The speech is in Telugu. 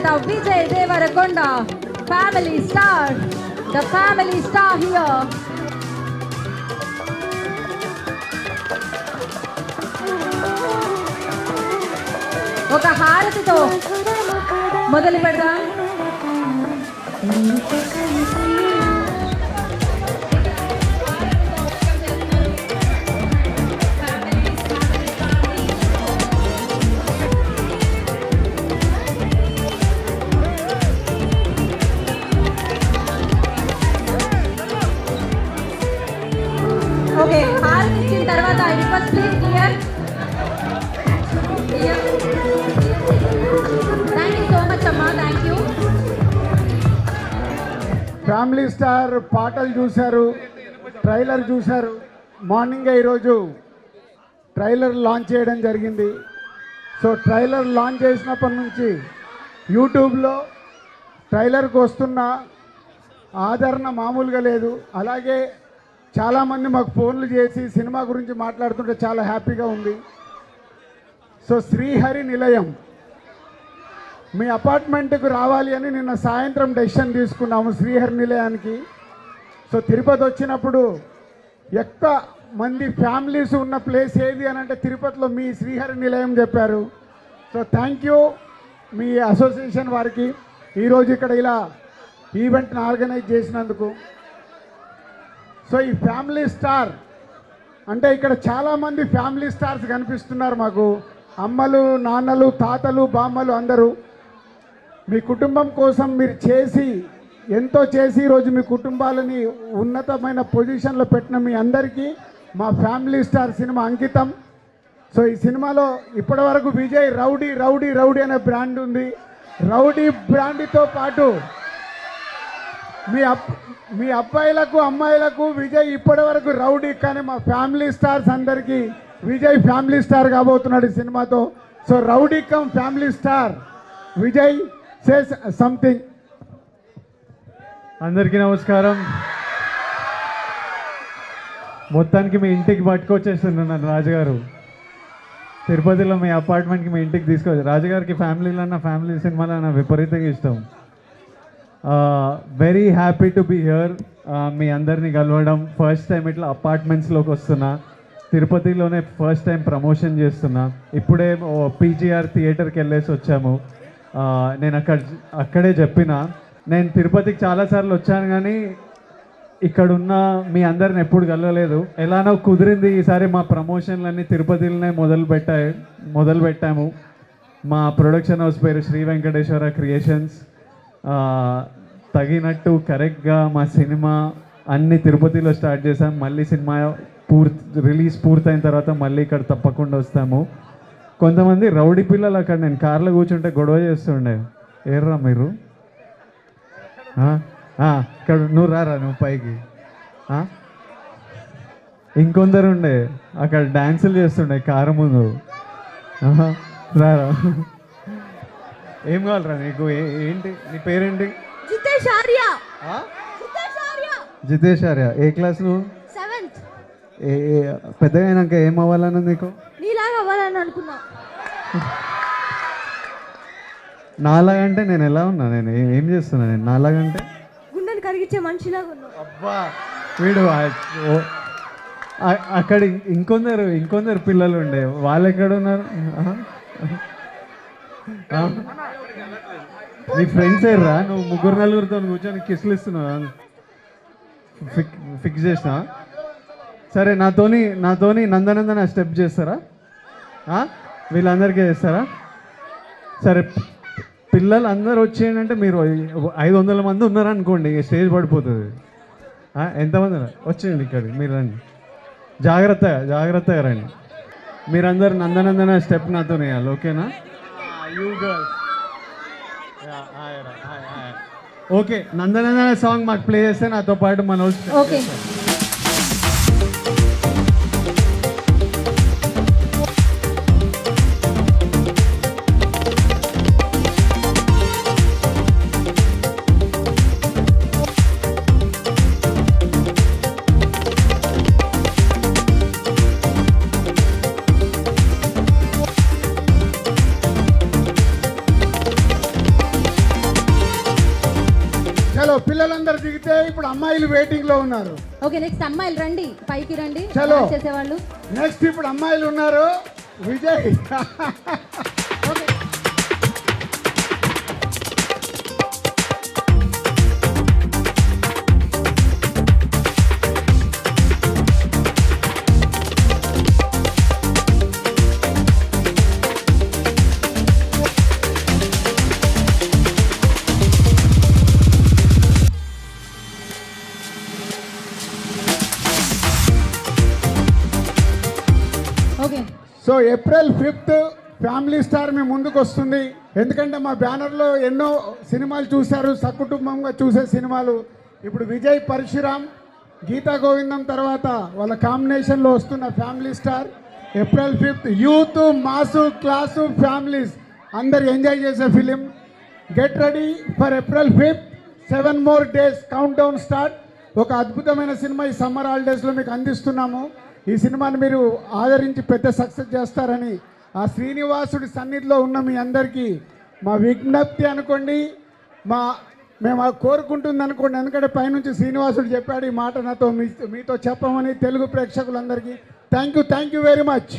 the Vijay Devarakonda family star, the family star here. ఒక హారతితో మొదలు పెడదాం. ఓకే, హారతి ఇచ్చిన తర్వాత I request please clear. Thank you so much అమ్మా, థ్యాంక్ యూ. ఫ్యామిలీ స్టార్ పాటలు చూశారు, ట్రైలర్ చూశారు. మార్నింగే ఈరోజు ట్రైలర్ లాంచ్ చేయడం జరిగింది. సో ట్రైలర్ లాంచ్ చేసినప్పటి నుంచి యూట్యూబ్లో ట్రైలర్కి వస్తున్న ఆదరణ మామూలుగా లేదు. అలాగే చాలామంది మాకు ఫోన్లు చేసి సినిమా గురించి మాట్లాడుతుంటే చాలా హ్యాపీగా ఉంది. సో శ్రీహరి నిలయం మీ అపార్ట్మెంట్కు రావాలి అని నిన్న సాయంత్రం డెసిషన్ తీసుకున్నాము శ్రీహరి నిలయానికి. సో తిరుపతి వచ్చినప్పుడు ఎక్కువ మంది ఫ్యామిలీస్ ఉన్న ప్లేస్ ఏది అని అంటే తిరుపతిలో మీ శ్రీహరి నిలయం చెప్పారు. So thank you me association వారికి ఈరోజు ఇక్కడ ఇలా ఈవెంట్ని ఆర్గనైజ్ చేసినందుకు. సో ఈ ఫ్యామిలీ స్టార్ అంటే ఇక్కడ చాలామంది ఫ్యామిలీ స్టార్స్ కనిపిస్తున్నారు మాకు. అమ్మలు, నాన్నలు, తాతలు, బామ్మలు అందరూ మీ కుటుంబం కోసం మీరు ఎంతో చేసి ఈరోజు మీ కుటుంబాలని ఉన్నతమైన పొజిషన్లో పెట్టిన మీ అందరికీ మా ఫ్యామిలీ స్టార్ సినిమా అంకితం. సో ఈ సినిమాలో ఇప్పటివరకు విజయ్ రౌడీ రౌడీ రౌడీ అనే బ్రాండ్ ఉంది. రౌడీ బ్రాండ్తో పాటు మీ అబ్బాయిలకు అమ్మాయిలకు విజయ్ ఇప్పటివరకు రౌడీ, కానీ మా ఫ్యామిలీ స్టార్స్ అందరికీ విజయ్ ఫ్యామిలీ స్టార్ కాబోతున్నాడు ఈ సినిమాతో. So rowdy come family star Vijay says something. అందరికీ నమస్కారం. మొత్తానికి మీ ఇంటికి పట్టుకొచ్చేస్తున్నాను నన్ను రాజుగారు. తిరుపతిలో మీ అపార్ట్మెంట్కి మీ ఇంటికి తీసుకొచ్చి రాజుగారికి ఫ్యామిలీలో అన్న ఫ్యామిలీ సినిమాలో అన్న విపరీతంగా ఇష్టం. Very happy to be here. మీ అందరినీ కలవడం, ఫస్ట్ టైం ఇట్లా అపార్ట్మెంట్స్లోకి వస్తున్నా, తిరుపతిలోనే ఫస్ట్ టైం ప్రమోషన్ చేస్తున్నా. ఇప్పుడే పీజీఆర్ థియేటర్కి వెళ్ళేసి వచ్చాము. నేను అక్కడే చెప్పిన, నేను తిరుపతికి చాలాసార్లు వచ్చాను కానీ ఇక్కడున్న మీ అందరిని ఎప్పుడు కలవలేదు. ఎలానో కుదిరింది ఈసారి మా ప్రమోషన్లన్నీ తిరుపతిలోనే మొదలు పెట్టాము. మా ప్రొడక్షన్ హౌస్ పేరు శ్రీ వెంకటేశ్వర క్రియేషన్స్. తగినట్టు కరెక్ట్గా మా సినిమా అన్ని తిరుపతిలో స్టార్ట్ చేసాం. మళ్ళీ సినిమా రిలీజ్ పూర్తయిన తర్వాత మళ్ళీ ఇక్కడ తప్పకుండా వస్తాము. కొంతమంది రౌడీ పిల్లలు అక్కడ నేను కార్లో కూర్చుంటే గొడవ చేస్తుండే. ఏర్రా మీరు ఇక్కడ నువ్వు రారా నువ్వు పైకి. ఇంకొందరు ఉండే అక్కడ డ్యాన్సులు చేస్తుండే కారు ముందు. రారా, ఏం కావాలరా నీకు? ఏంటి నీ పేరేంటి? జితేష్ ఆర్య. జితేష్ ఆర్య. ఏ క్లాస్ నువ్వు? 7th. పెద్దగా అయినాక ఏం అవ్వాలని నీకు? నీలాగా అవ్వాలని అనుకున్నా. నాలాగంటే నేను ఎలా ఉన్నా? నేను ఏం చేస్తున్నా? నేను నాలాగంటే గుండెని కరిగించే మనిషిలాగా ఉన్నావు. అబ్బా వీడు అక్కడ ఇంకొందరు పిల్లలు ఉండే, వాళ్ళు ఎక్కడ ఉన్నారు? నీ ఫ్రెండ్స్ ఏర్రా? నువ్వు 3-4 కూర్చొని కిస్లు ఇస్తున్నావు. ఫిక్స్ చేసినా సరే. నాతోని నందనందన స్టెప్ చేస్తారా? వీళ్ళందరికీ చేస్తారా? సరే, పిల్లలు అందరు వచ్చేయండి. మీరు 500 మంది ఉన్నారనుకోండి, స్టేజ్ పడిపోతుంది. ఎంతమంది వచ్చేయండి ఇక్కడికి, మీరు రండి. జాగ్రత్తగా రండి. మీరందరూ నందనందన స్టెప్ నాతో వేయాలి, ఓకేనా? You girls okay. Nandanandana song మాకు ప్లే చేస్తే నాతో పాటు మన ఓకే. పిల్లలందరూ దిగితే ఇప్పుడు అమ్మాయిలు వెయిటింగ్ లో ఉన్నారు. ఓకే, నెక్స్ట్ అమ్మాయిలు రండి, పైకి రండి చలో. చేసేవాళ్ళు. నెక్స్ట్ ఇప్పుడు అమ్మాయిలు ఉన్నారు. Vijay okay, okay. So April 5th family star మీ ముందుకు వస్తుంది. ఎందుకంటే మా బ్యానర్లో ఎన్నో సినిమాలు చూశారు, సకుటుంబంగా చూసే సినిమాలు. ఇప్పుడు విజయ్ పరశురామ్, గీతా గోవిందం తర్వాత వాళ్ళ కాంబినేషన్లో వస్తున్న family star April 5th. Youth, mass, class, families అందరు ఎంజాయ్ చేసే film. Get ready for April 5th. 7 more days count down start. ఒక అద్భుతమైన సినిమా ఈ సమ్మర్ హాలిడేస్లో మీకు అందిస్తున్నాము. ఈ సినిమాని మీరు ఆదరించి పెద్ద సక్సెస్ చేస్తారని ఆ శ్రీనివాసుడి సన్నిధిలో ఉన్న మీ అందరికీ మా విజ్ఞప్తి అనుకోండి, మేము కోరుకుంటుంది అనుకోండి. ఎందుకంటే పైనుంచి శ్రీనివాసుడు చెప్పాడు ఈ మాట నాతో మీతో చెప్పమని. తెలుగు ప్రేక్షకులందరికీ థ్యాంక్ యూ వెరీ మచ్.